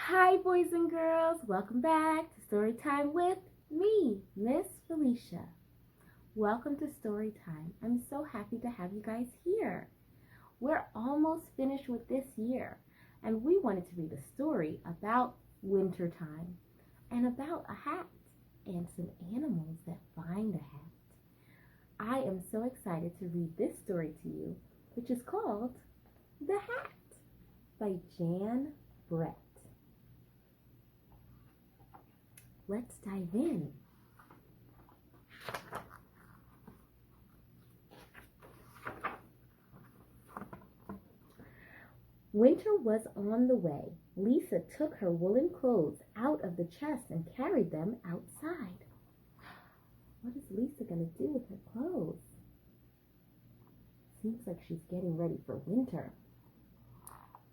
Hi, boys and girls. Welcome back to Storytime with me, Miss Felicia. Welcome to Storytime. I'm so happy to have you guys here. We're almost finished with this year, and we wanted to read a story about wintertime and about a hat and some animals that find a hat. I am so excited to read this story to you, which is called The Hat by Jan Brett. Let's dive in. Winter was on the way. Lisa took her woolen clothes out of the chest and carried them outside. What is Lisa going to do with her clothes? Seems like she's getting ready for winter.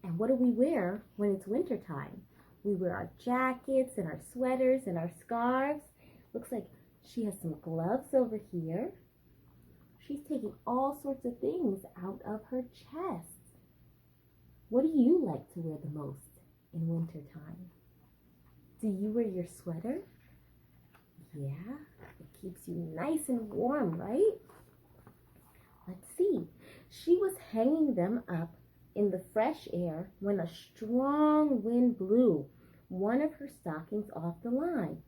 And what do we wear when it's winter time? We wear our jackets and our sweaters and our scarves. Looks like she has some gloves over here. She's taking all sorts of things out of her chest. What do you like to wear the most in winter time? Do you wear your sweater? Yeah, it keeps you nice and warm, right? Let's see. She was hanging them up in the fresh air when a strong wind blew one of her stockings off the line.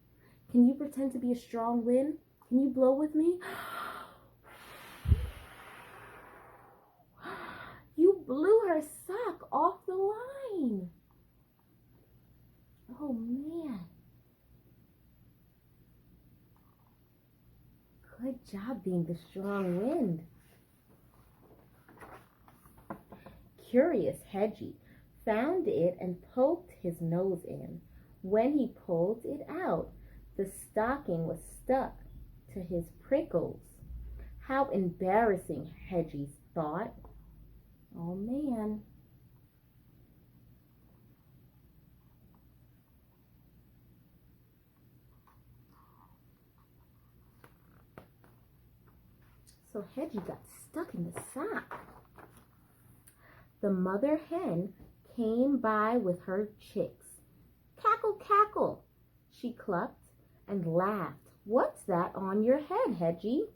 Can you pretend to be a strong wind? Can you blow with me? You blew her sock off the line. Oh man. Good job being the strong wind. Curious Hedgie found it and poked his nose in. When he pulled it out, the stocking was stuck to his prickles. How embarrassing, Hedgie thought. Oh man. So Hedgie got stuck in the sock. The mother hen came by with her chicks. Cackle, cackle, she clucked and laughed. What's that on your head, Hedgie?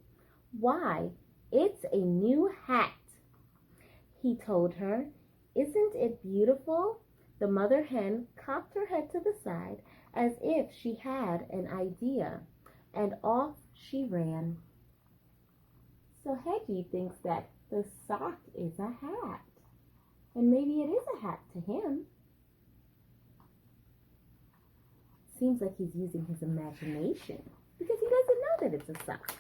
Why, it's a new hat, he told her. Isn't it beautiful? The mother hen cocked her head to the side as if she had an idea, and off she ran. So Hedgie thinks that the sock is a hat. And maybe it is a hat to him. Seems like he's using his imagination because he doesn't know that it's a sock.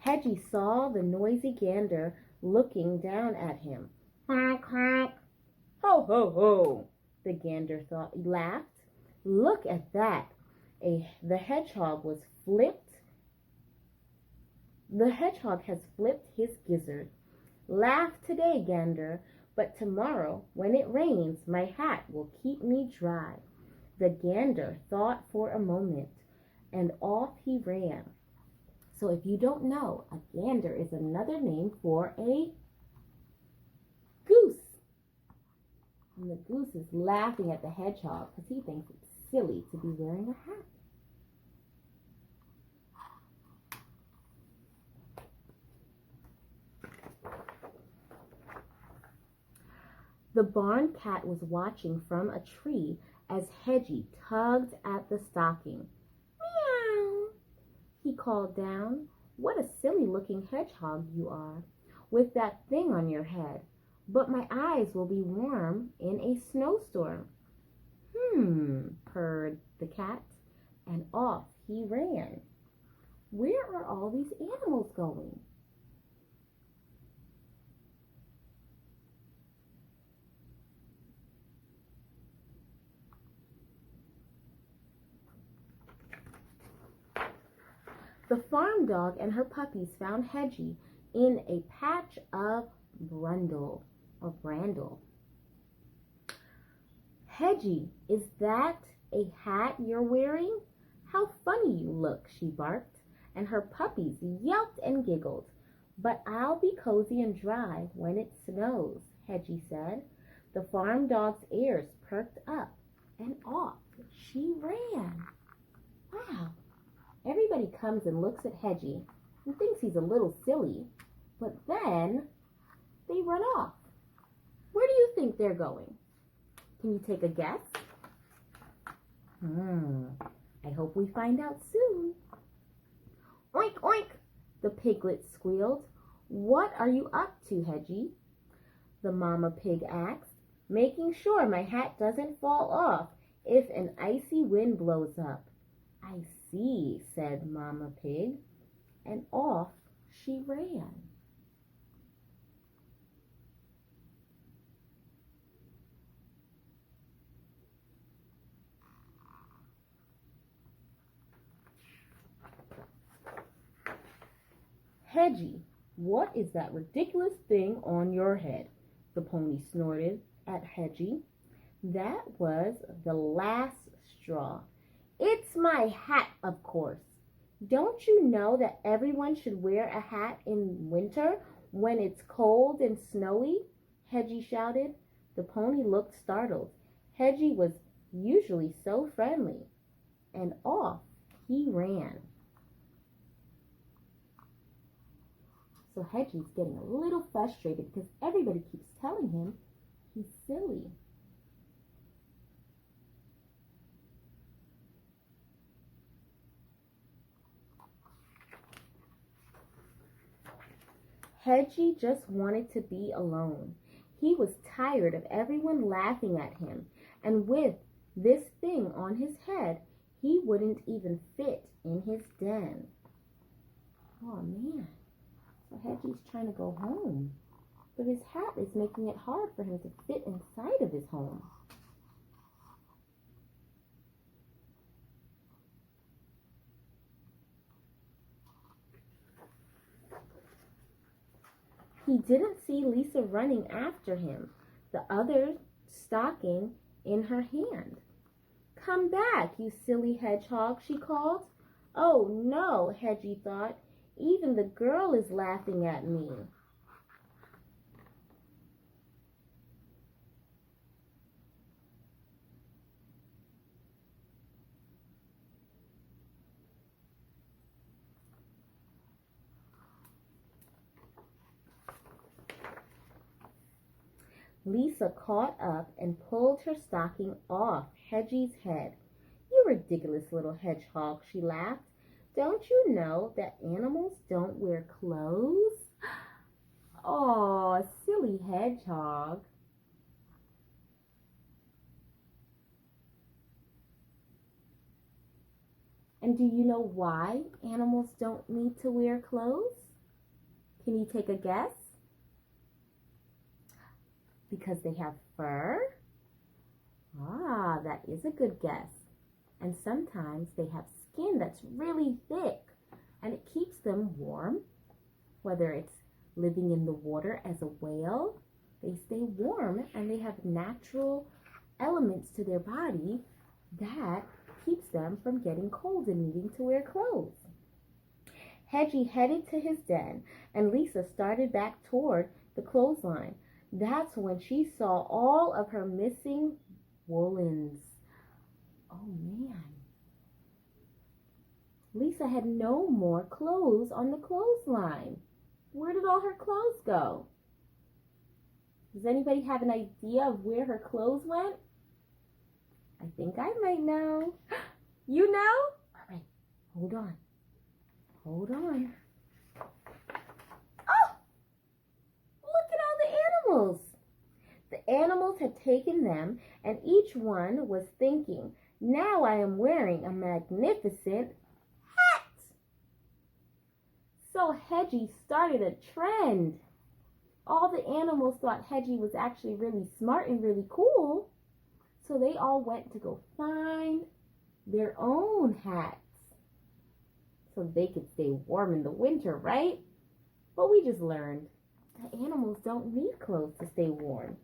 Hedgie saw the noisy gander looking down at him. Quack, quack. Ho, ho, ho, the gander laughed. Look at that. The hedgehog has flipped his gizzard. Laugh today, gander, but tomorrow, when it rains, my hat will keep me dry. The gander thought for a moment, and off he ran. So if you don't know, a gander is another name for a goose. And the goose is laughing at the hedgehog because he thinks it's silly to be wearing a hat. The barn cat was watching from a tree as Hedgie tugged at the stocking. Meow, he called down. What a silly-looking hedgehog you are, with that thing on your head. But my eyes will be warm in a snowstorm. Purred the cat, and off he ran. Where are all these animals going? The farm dog and her puppies found Hedgie in a patch of brundle or brandle. Hedgie, is that a hat you're wearing? How funny you look, she barked, and her puppies yelped and giggled. But I'll be cozy and dry when it snows, Hedgie said. The farm dog's ears perked up, and off she ran. Wow. Everybody comes and looks at Hedgie and thinks he's a little silly, but then they run off. Where do you think they're going? Can you take a guess? I hope we find out soon. Oink, oink, the piglet squealed. What are you up to, Hedgie? The mama pig asked, making sure my hat doesn't fall off if an icy wind blows up. I see, said Mama Pig, and off she ran. Hedgie, what is that ridiculous thing on your head? The pony snorted at Hedgie. That was the last straw. It's my hat, of course. Don't you know that everyone should wear a hat in winter when it's cold and snowy? Hedgie shouted. The pony looked startled. Hedgie was usually so friendly. And off he ran. So Hedgie's getting a little frustrated because everybody keeps telling him he's silly. Hedgie just wanted to be alone. He was tired of everyone laughing at him, and with this thing on his head, he wouldn't even fit in his den. Oh man, so Hedgie's trying to go home, but his hat is making it hard for him to fit inside of his home. He didn't see Lisa running after him, the other stocking in her hand. Come back, you silly hedgehog, she called. Oh no, Hedgie thought, even the girl is laughing at me. Lisa caught up and pulled her stocking off Hedgie's head. You ridiculous little hedgehog, she laughed. Don't you know that animals don't wear clothes? Oh, silly hedgehog. And do you know why animals don't need to wear clothes? Can you take a guess? Because they have fur? Ah, that is a good guess. And sometimes they have skin that's really thick and it keeps them warm. Whether it's living in the water as a whale, they stay warm and they have natural elements to their body that keeps them from getting cold and needing to wear clothes. Hedgie headed to his den and Lisa started back toward the clothesline. That's when she saw all of her missing woolens. Oh man. Lisa had no more clothes on the clothesline. Where did all her clothes go? Does anybody have an idea of where her clothes went? I think I might know. You know? All right, hold on. Hold on. The animals had taken them, and each one was thinking, now I am wearing a magnificent hat. So Hedgie started a trend. All the animals thought Hedgie was actually really smart and really cool, so they all went to go find their own hats so they could stay warm in the winter, right? But we just learned that animals don't need clothes to stay warm.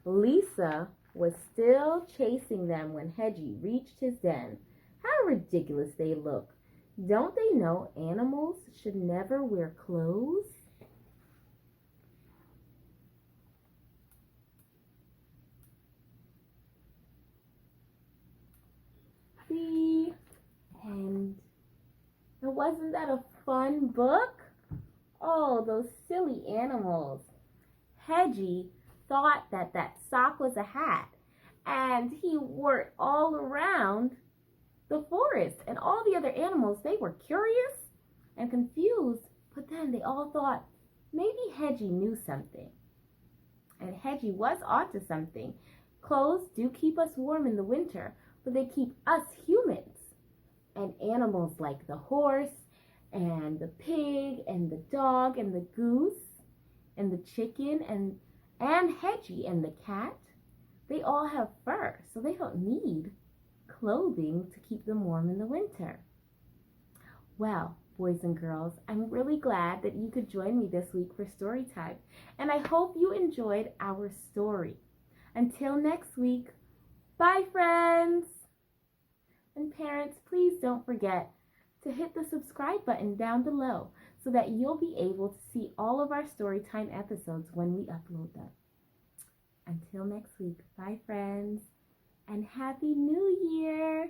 Lisa was still chasing them when Hedgie reached his den. How ridiculous they look. Don't they know animals should never wear clothes? Wasn't that a fun book? Oh, those silly animals. Hedgie thought that that sock was a hat, and he wore it all around the forest. And all the other animals, they were curious and confused, but then they all thought maybe Hedgie knew something. And Hedgie was onto something. Clothes do keep us warm in the winter, but they keep us humans. And animals like the horse and the pig and the dog and the goose and the chicken and Hedgie and the cat, they all have fur, so they don't need clothing to keep them warm in the winter. Well, boys and girls, I'm really glad that you could join me this week for story time, and I hope you enjoyed our story. Until next week, bye friends! And parents, please don't forget to hit the subscribe button down below so that you'll be able to see all of our Storytime episodes when we upload them. Until next week, bye friends, and Happy New Year!